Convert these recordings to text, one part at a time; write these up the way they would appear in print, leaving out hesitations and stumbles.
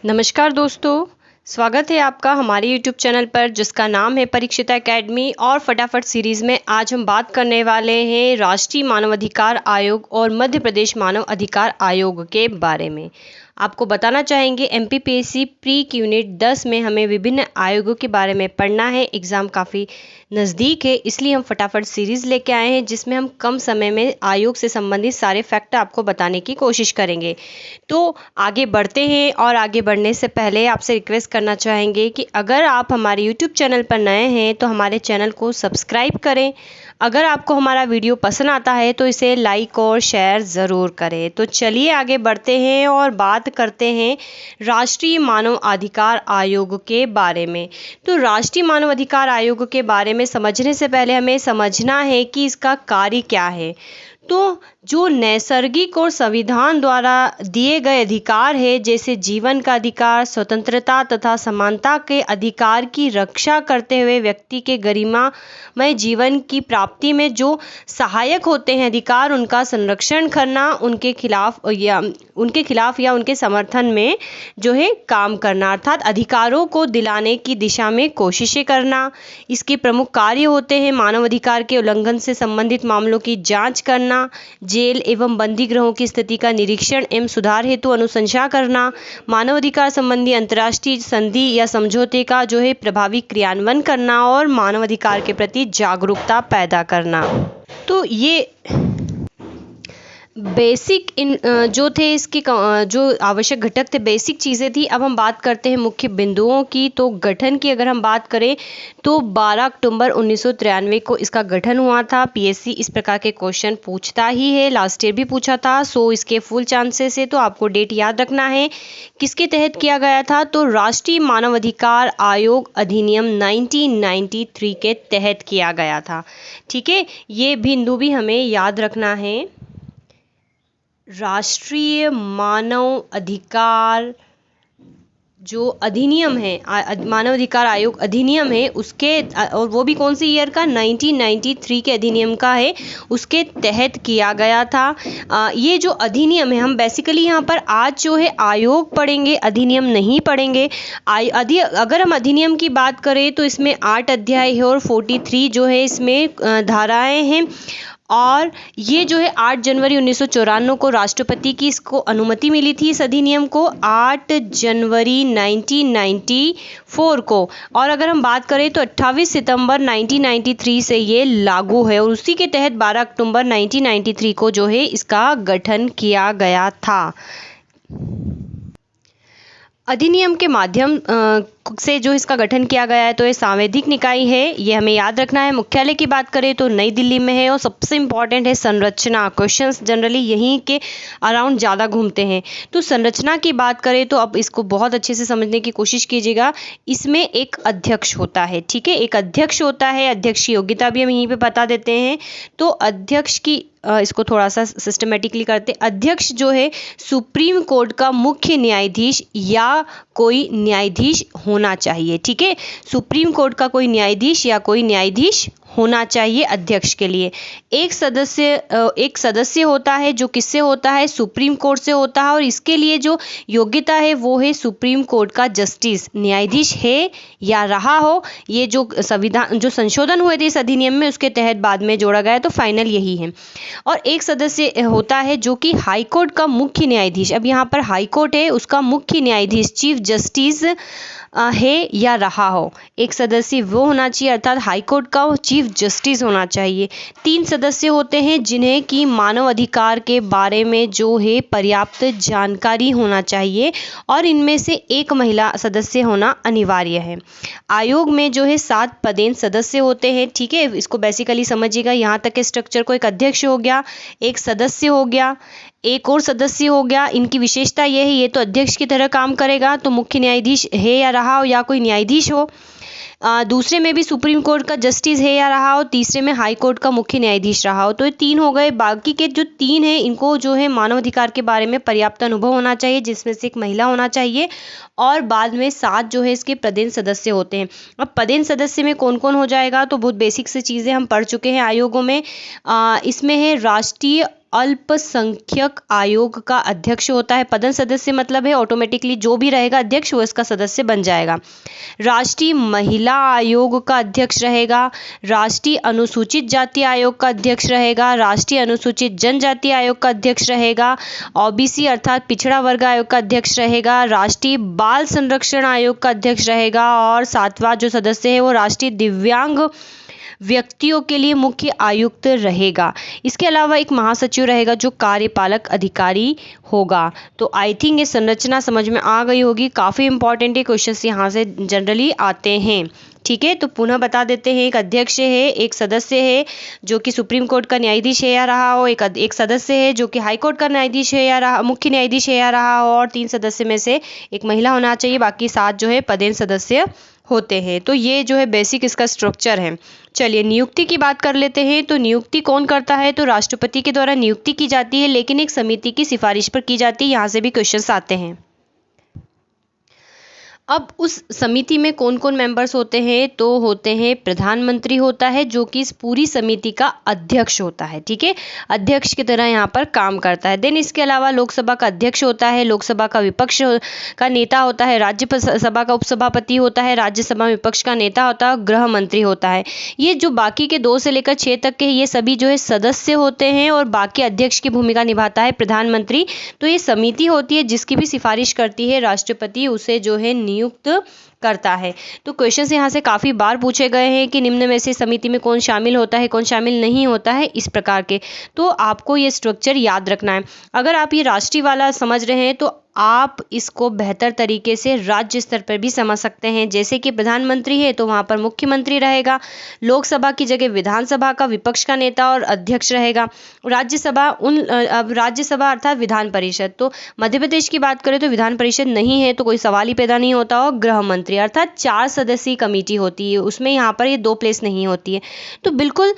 नमस्कार दोस्तों, स्वागत है आपका हमारे YouTube चैनल पर जिसका नाम है परीक्षिता एकेडमी। और फटाफट सीरीज़ में आज हम बात करने वाले हैं राष्ट्रीय मानव अधिकार आयोग और मध्य प्रदेश मानव अधिकार आयोग के बारे में। आपको बताना चाहेंगे MPPSC प्री यूनिट 10 में हमें विभिन्न आयोगों के बारे में पढ़ना है। एग्ज़ाम काफ़ी नज़दीक है, इसलिए हम फटाफट सीरीज़ लेके आए हैं जिसमें हम कम समय में आयोग से संबंधित सारे फैक्ट आपको बताने की कोशिश करेंगे। तो आगे बढ़ते हैं, और आगे बढ़ने से पहले आपसे रिक्वेस्ट करना चाहेंगे कि अगर आप हमारे YouTube चैनल पर नए हैं तो हमारे चैनल को सब्सक्राइब करें। अगर आपको हमारा वीडियो पसंद आता है तो इसे लाइक और शेयर ज़रूर करें। तो चलिए आगे बढ़ते हैं और बात करते हैं राष्ट्रीय मानव अधिकार आयोग के बारे में। तो राष्ट्रीय मानव अधिकार आयोग के बारे में समझने से पहले हमें समझना है कि इसका कार्य क्या है। तो जो नैसर्गिक और संविधान द्वारा दिए गए अधिकार है, जैसे जीवन का अधिकार, स्वतंत्रता तथा समानता के अधिकार की रक्षा करते हुए व्यक्ति के गरिमामय जीवन की प्राप्ति में जो सहायक होते हैं अधिकार, उनका संरक्षण करना, उनके खिलाफ या उनके समर्थन में जो है काम करना, अर्थात अधिकारों को दिलाने की दिशा में कोशिशें करना। इसके प्रमुख कार्य होते हैं मानव अधिकार के उल्लंघन से संबंधित मामलों की जांच करना, जेल एवं बंदी गृहों की स्थिति का निरीक्षण एवं सुधार हेतु अनुशंसा करना, मानव अधिकार संबंधी अंतर्राष्ट्रीय संधि या समझौते का जो है प्रभावी क्रियान्वयन करना और मानव अधिकार के प्रति जागरूकता पैदा करना। तो ये बेसिक जो थे इसके जो आवश्यक घटक थे, बेसिक चीज़ें थी। अब हम बात करते हैं मुख्य बिंदुओं की। तो गठन की अगर हम बात करें तो 12 अक्टूबर 1993 को इसका गठन हुआ था। PSC इस प्रकार के क्वेश्चन पूछता ही है, लास्ट ईयर भी पूछा था, सो इसके फुल चांसेस है। तो आपको डेट याद रखना है। किसके तहत किया गया था? तो राष्ट्रीय मानव अधिकार आयोग अधिनियम 1993 के तहत किया गया था। ठीक है, ये बिंदु भी हमें याद रखना है। राष्ट्रीय मानव अधिकार जो अधिनियम है, मानव अधिकार आयोग अधिनियम है, उसके और वो भी कौन सी ईयर का? 1993 के अधिनियम का है, उसके तहत किया गया था। ये जो अधिनियम है, हम बेसिकली यहाँ पर आज जो है आयोग पढ़ेंगे, अधिनियम नहीं पढ़ेंगे। अगर हम अधिनियम की बात करें तो इसमें 8 अध्याय है और 43 जो है इसमें धाराएं हैं। और ये जो है 8 जनवरी 1994 को राष्ट्रपति की इसको अनुमति मिली थी इस अधिनियम को, 8 जनवरी 1994 को। और अगर हम बात करें तो 28 सितंबर 1993 से ये लागू है, और उसी के तहत 12 अक्टूबर 1993 को जो है इसका गठन किया गया था। अधिनियम के माध्यम से जो इसका गठन किया गया है तो ये सांवैधिक निकाय है, ये हमें याद रखना है। मुख्यालय की बात करें तो नई दिल्ली में है, और सबसे इम्पॉर्टेंट है संरचना। क्वेश्चंस जनरली यहीं के अराउंड ज़्यादा घूमते हैं। तो संरचना की बात करें तो अब इसको बहुत अच्छे से समझने की कोशिश कीजिएगा। इसमें एक अध्यक्ष होता है, ठीक है, एक अध्यक्ष होता है। अध्यक्ष की योग्यता भी हम यहीं पर बता देते हैं। तो अध्यक्ष की इसको थोड़ा सा सिस्टमेटिकली करते। अध्यक्ष जो है सुप्रीम कोर्ट का मुख्य न्यायाधीश या कोई न्यायाधीश होना चाहिए। ठीक है, सुप्रीम कोर्ट का कोई न्यायाधीश या कोई न्यायाधीश होना चाहिए अध्यक्ष के लिए। एक सदस्य होता है जो किससे होता है? सुप्रीम कोर्ट से होता है, और इसके लिए जो योग्यता है वो है सुप्रीम कोर्ट का जस्टिस, न्यायाधीश है या रहा हो। ये जो संविधान जो संशोधन हुए थे इस अधिनियम में, उसके तहत बाद में जोड़ा गया है, तो फाइनल यही है। और एक सदस्य होता है जो कि हाई कोर्ट का मुख्य न्यायाधीश। अब यहाँ पर हाई कोर्ट है, उसका मुख्य न्यायाधीश चीफ जस्टिस है या रहा हो। एक सदस्य वो होना चाहिए, अर्थात हाई कोर्ट का चीफ जस्टिस होना चाहिए। 3 सदस्य होते हैं जिन्हें कि मानव अधिकार के बारे में जो है पर्याप्त जानकारी होना चाहिए, और इनमें से एक महिला सदस्य होना अनिवार्य है। आयोग में जो है 7 पदेन सदस्य होते हैं। ठीक है, इसको बेसिकली समझिएगा। यहाँ तक के स्ट्रक्चर को, एक अध्यक्ष हो गया, एक सदस्य हो गया, एक और सदस्य हो गया। इनकी विशेषता यह है, ये तो अध्यक्ष की तरह काम करेगा, तो मुख्य न्यायाधीश है या रहा हो, या कोई न्यायाधीश हो। दूसरे में भी सुप्रीम कोर्ट का जस्टिस है या रहा हो, तीसरे में हाई कोर्ट का मुख्य न्यायाधीश रहा हो। तो ये 3 हो गए। बाकी के जो 3 हैं इनको जो है मानव अधिकार के बारे में पर्याप्त अनुभव होना चाहिए, जिसमें से एक महिला होना चाहिए, और बाद में 7 जो है इसके पदेन सदस्य होते हैं। अब पदेन सदस्य में कौन कौन हो जाएगा? तो बहुत बेसिक से चीज़ें हम पढ़ चुके हैं आयोगों में। इसमें है राष्ट्रीय अल्पसंख्यक आयोग का अध्यक्ष होता है। पदन सदस्य मतलब है ऑटोमेटिकली जो भी रहेगा अध्यक्ष वो इसका सदस्य बन जाएगा। राष्ट्रीय महिला आयोग का अध्यक्ष रहेगा। राष्ट्रीय अनुसूचित जाति आयोग का अध्यक्ष रहेगा। राष्ट्रीय अनुसूचित जनजाति आयोग का अध्यक्ष रहेगा। ओबीसी अर्थात पिछड़ा वर्ग आयोग का अध्यक्ष रहेगा। राष्ट्रीय बाल संरक्षण आयोग का अध्यक्ष रहेगा। और 7वां जो सदस्य है वो राष्ट्रीय दिव्यांग व्यक्तियों के लिए मुख्य आयुक्त रहेगा। इसके अलावा एक महासचिव रहेगा जो कार्यपालक अधिकारी होगा। तो आई थिंक ये संरचना समझ में आ गई होगी। काफ़ी इंपॉर्टेंट है, क्वेश्चंस यहाँ से जनरली आते हैं। ठीक है, तो पुनः बता देते हैं। एक अध्यक्ष है, एक सदस्य है जो कि सुप्रीम कोर्ट का न्यायाधीश है या रहा हो, एक सदस्य है जो कि हाई कोर्ट का न्यायाधीश है या रहा, मुख्य न्यायाधीश है या रहा हो, और 3 सदस्य में से एक महिला होना चाहिए। बाकी 7 जो है पदेन सदस्य होते हैं। तो ये जो है बेसिक इसका स्ट्रक्चर है। चलिए नियुक्ति की बात कर लेते हैं। तो नियुक्ति कौन करता है? तो राष्ट्रपति के द्वारा नियुक्ति की जाती है, लेकिन एक समिति की सिफारिश पर की जाती है। यहाँ से भी क्वेश्चंस आते हैं। अब उस समिति में कौन कौन मेंबर्स होते हैं? तो होते हैं प्रधानमंत्री होता है जो कि इस पूरी समिति का अध्यक्ष होता है। ठीक है, अध्यक्ष की तरह यहाँ पर काम करता है। देन इसके अलावा लोकसभा का अध्यक्ष होता है, लोकसभा का विपक्ष का नेता होता है, राज्यसभा का उपसभापति होता है, राज्यसभा में विपक्ष का नेता होता है, गृह मंत्री होता है। ये जो बाकी के 2 से लेकर 6 तक के ये सभी जो है सदस्य होते हैं, और बाकी अध्यक्ष की भूमिका निभाता है प्रधानमंत्री। तो ये समिति होती है जिसकी भी सिफारिश करती है राष्ट्रपति, उसे जो है नियुक्त करता है। तो क्वेश्चंस यहाँ से काफ़ी बार पूछे गए हैं कि निम्न में से समिति में कौन शामिल होता है, कौन शामिल नहीं होता है, इस प्रकार के। तो आपको ये स्ट्रक्चर याद रखना है। अगर आप ये राष्ट्रीय वाला समझ रहे हैं तो आप इसको बेहतर तरीके से राज्य स्तर पर भी समझ सकते हैं। जैसे कि प्रधानमंत्री है तो वहाँ पर मुख्यमंत्री रहेगा, लोकसभा की जगह विधानसभा का विपक्ष का नेता और अध्यक्ष रहेगा, राज्यसभा अर्थात विधान परिषद। तो मध्य प्रदेश की बात करें तो विधान परिषद नहीं है तो कोई सवाल ही पैदा नहीं होता। और गृह मंत्री अर्थात 4 सदस्यीय कमेटी होती है, उसमें यहाँ पर ये 2 प्लेस नहीं होती है। तो बिल्कुल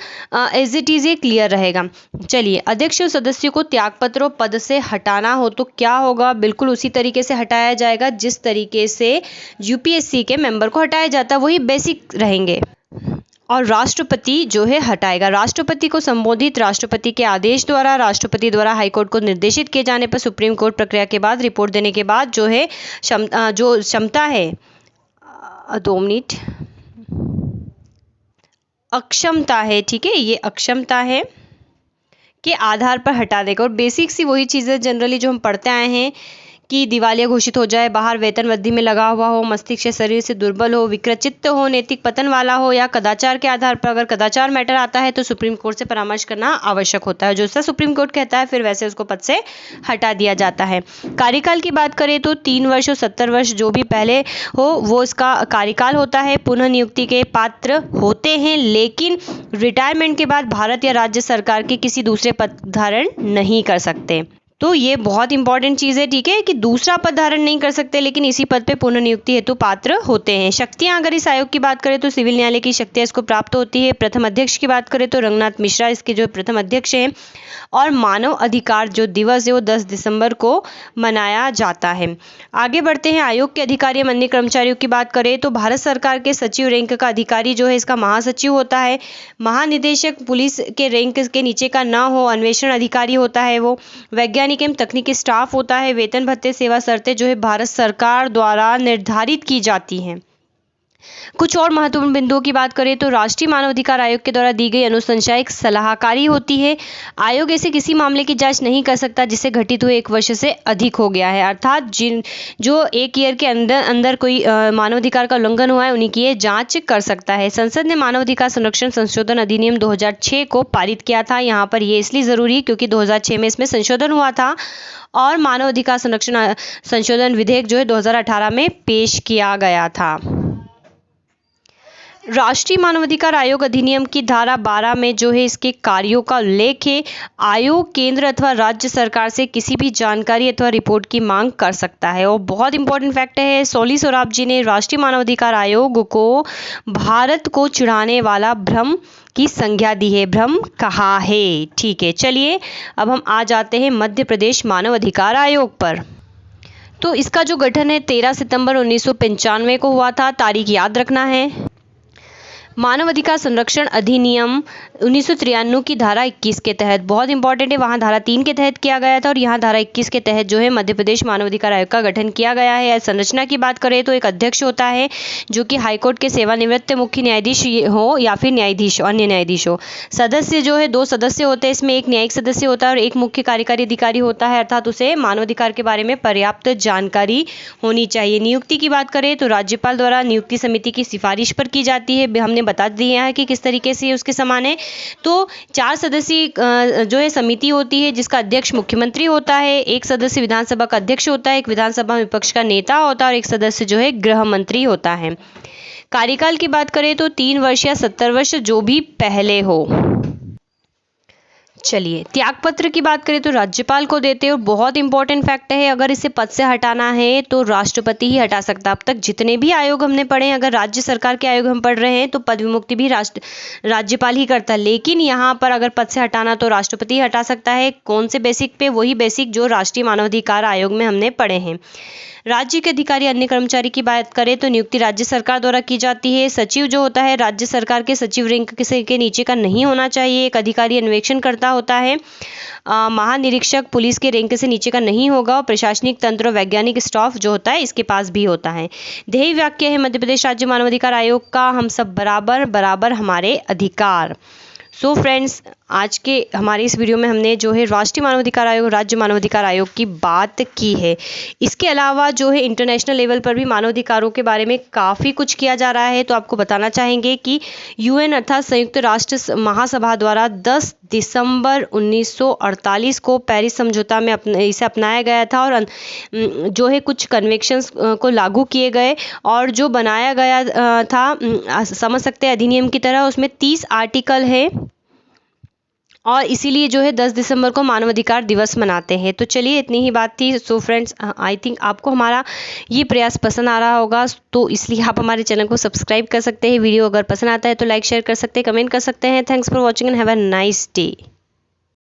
एज इट इज ये क्लियर रहेगा। चलिए, अध्यक्ष और सदस्यों को त्यागपत्र पद से हटाना हो तो क्या होगा? बिल्कुल उसी तरीके से हटाया जाएगा जिस तरीके से यूपीएससी के मेंबर को हटाया जाता है, वही बेसिक रहेंगे। और राष्ट्रपति जो है हटाएगा। राष्ट्रपति को संबोधित राष्ट्रपति के आदेश द्वारा राष्ट्रपति द्वारा हाईकोर्ट को निर्देशित किए जाने पर सुप्रीम कोर्ट प्रक्रिया के बाद रिपोर्ट देने के बाद जो है क्षमता है 2 मिनट अक्षमता है, ठीक है, ये अक्षमता है के आधार पर हटा देगा। और बेसिक सी वही चीज़ें जनरली जो हम पढ़ते आए हैं कि दिवालिया घोषित हो जाए, बाहर वेतन वृद्धि में लगा हुआ हो, मस्तिष्क शरीर से दुर्बल हो, विकृत हो, नैतिक पतन वाला हो, या कदाचार के आधार पर अगर कदाचार मैटर आता है तो सुप्रीम कोर्ट से परामर्श करना आवश्यक होता है। जो सा सुप्रीम कोर्ट कहता है फिर वैसे उसको पद से हटा दिया जाता है। कार्यकाल की बात करें तो 3 वर्ष और 70 वर्ष जो भी पहले हो वो इसका कार्यकाल होता है। पुनः नियुक्ति के पात्र होते हैं, लेकिन रिटायरमेंट के बाद भारत या राज्य सरकार के किसी दूसरे पद धारण नहीं कर सकते। तो ये बहुत इंपॉर्टेंट चीज़ है, ठीक है, कि दूसरा पद धारण नहीं कर सकते लेकिन इसी पद पे पुनः नियुक्ति हेतु पात्र होते हैं। शक्तियां अगर इस आयोग की बात करें तो सिविल न्यायालय की शक्तियां इसको प्राप्त होती है। प्रथम अध्यक्ष की बात करें तो रंगनाथ मिश्रा इसके जो प्रथम अध्यक्ष हैं। और मानव अधिकार जो दिवस है वो 10 दिसंबर को मनाया जाता है। आगे बढ़ते हैं। आयोग के अधिकारी एवं अन्य कर्मचारियों की बात करें तो भारत सरकार के सचिव रैंक का अधिकारी जो है इसका महासचिव होता है। महानिदेशक पुलिस के रैंक के नीचे का ना हो, अन्वेषण अधिकारी होता है वो। वैज्ञानिक एवं तकनीकी स्टाफ होता है। वेतन भत्ते सेवा शर्तें जो है भारत सरकार द्वारा निर्धारित की जाती हैं। कुछ और महत्वपूर्ण बिंदुओं की बात करें तो राष्ट्रीय मानवाधिकार आयोग के द्वारा दी गई अनुशंसा एक सलाहकारी होती है। आयोग ऐसे किसी मामले की जांच नहीं कर सकता जिसे घटित हुए 1 वर्ष से अधिक हो गया है, अर्थात जो 1 ईयर के अंदर कोई मानवाधिकार का उल्लंघन हुआ है उन्हीं की ये जांच कर सकता है। संसद ने मानवाधिकार संरक्षण संशोधन अधिनियम 2006 को पारित किया था। यहाँ पर ये इसलिए जरूरी क्योंकि 2006 में इसमें संशोधन हुआ था और मानवाधिकार संरक्षण संशोधन विधेयक जो है 2018 में पेश किया गया था। राष्ट्रीय मानवाधिकार आयोग अधिनियम की धारा 12 में जो है इसके कार्यों का उल्लेख है। आयोग केंद्र अथवा राज्य सरकार से किसी भी जानकारी अथवा रिपोर्ट की मांग कर सकता है। और बहुत इंपॉर्टेंट फैक्ट है, सोली सोराब जी ने राष्ट्रीय मानवाधिकार आयोग को भारत को चिढ़ाने वाला भ्रम की संज्ञा दी है, भ्रम कहा है। ठीक है, चलिए अब हम आ जाते हैं मध्य प्रदेश मानव अधिकार आयोग पर। तो इसका जो गठन है 13 सितंबर 1995 को हुआ था। तारीख याद रखना है। मानव अधिकार संरक्षण अधिनियम 1993 की धारा 21 के तहत, बहुत इंपॉर्टेंट है, वहाँ धारा 3 के तहत किया गया था और यहाँ धारा 21 के तहत जो है मध्य प्रदेश मानव अधिकार आयोग का गठन किया गया है। संरचना की बात करें तो एक अध्यक्ष होता है जो कि हाईकोर्ट के सेवानिवृत्त मुख्य न्यायाधीश हो या फिर न्यायाधीश अन्य न्यायाधीश हो। सदस्य जो है 2 सदस्य होते हैं, इसमें एक न्यायिक सदस्य होता है और एक मुख्य कार्यकारी अधिकारी होता है, अर्थात उसे मानव अधिकार के बारे में पर्याप्त जानकारी होनी चाहिए। नियुक्ति की बात करें तो राज्यपाल द्वारा नियुक्ति समिति की सिफारिश पर की जाती है। हमने बता दिया है कि किस तरीके से उसके समान है। तो 4 सदस्यीय जो है समिति होती है जिसका अध्यक्ष मुख्यमंत्री होता है, एक सदस्य विधानसभा का अध्यक्ष होता है, एक विधानसभा में विपक्ष का नेता होता है और एक सदस्य जो है गृह मंत्री होता है। कार्यकाल की बात करें तो 3 वर्ष या 70 वर्ष जो भी पहले हो। चलिए, त्यागपत्र की बात करें तो राज्यपाल को देते हैं और बहुत इंपॉर्टेंट फैक्ट है, अगर इसे पद से हटाना है तो राष्ट्रपति ही हटा सकता है। अब तक जितने भी आयोग हमने पढ़े हैं, अगर राज्य सरकार के आयोग हम पढ़ रहे हैं तो पद विमुक्ति भी राज्यपाल ही करता है, लेकिन यहाँ पर अगर पद से हटाना तो राष्ट्रपति ही हटा सकता है। कौन से बेसिक पे? वही बेसिक जो राष्ट्रीय मानवाधिकार आयोग में हमने पढ़े हैं। राज्य के अधिकारी अन्य कर्मचारी की बात करें तो नियुक्ति राज्य सरकार द्वारा की जाती है। सचिव जो होता है राज्य सरकार के सचिव रैंक किसी के नीचे का नहीं होना चाहिए। एक अधिकारी अन्वेषण करता होता है। महानिरीक्षक पुलिस के रैंक से नीचे का नहीं होगा और प्रशासनिक तंत्र और वैज्ञानिक स्टाफ जो होता है इसके पास भी होता है। ध्येय वाक्य है मध्य प्रदेश राज्य मानवाधिकार आयोग का, हम सब बराबर, बराबर हमारे अधिकार। सो फ्रेंड्स, आज के हमारे इस वीडियो में हमने जो है राष्ट्रीय मानवाधिकार आयोग, राज्य मानवाधिकार आयोग की बात की है। इसके अलावा जो है इंटरनेशनल लेवल पर भी मानवाधिकारों के बारे में काफ़ी कुछ किया जा रहा है। तो आपको बताना चाहेंगे कि यूएन अर्थात संयुक्त राष्ट्र महासभा द्वारा 10 दिसंबर 1948 को पेरिस समझौता में इसे अपनाया गया था और जो है कुछ कन्वेंशंस को लागू किए गए और जो बनाया गया था समझ सकते हैं अधिनियम की तरह, उसमें 30 आर्टिकल है और इसीलिए जो है 10 दिसंबर को मानवाधिकार दिवस मनाते हैं। तो चलिए, इतनी ही बात थी। सो फ्रेंड्स, आई थिंक आपको हमारा ये प्रयास पसंद आ रहा होगा, तो इसलिए आप हमारे चैनल को सब्सक्राइब कर सकते हैं। वीडियो अगर पसंद आता है तो लाइक शेयर कर सकते हैं, कमेंट कर सकते हैं। Thanks for watching and have a nice day.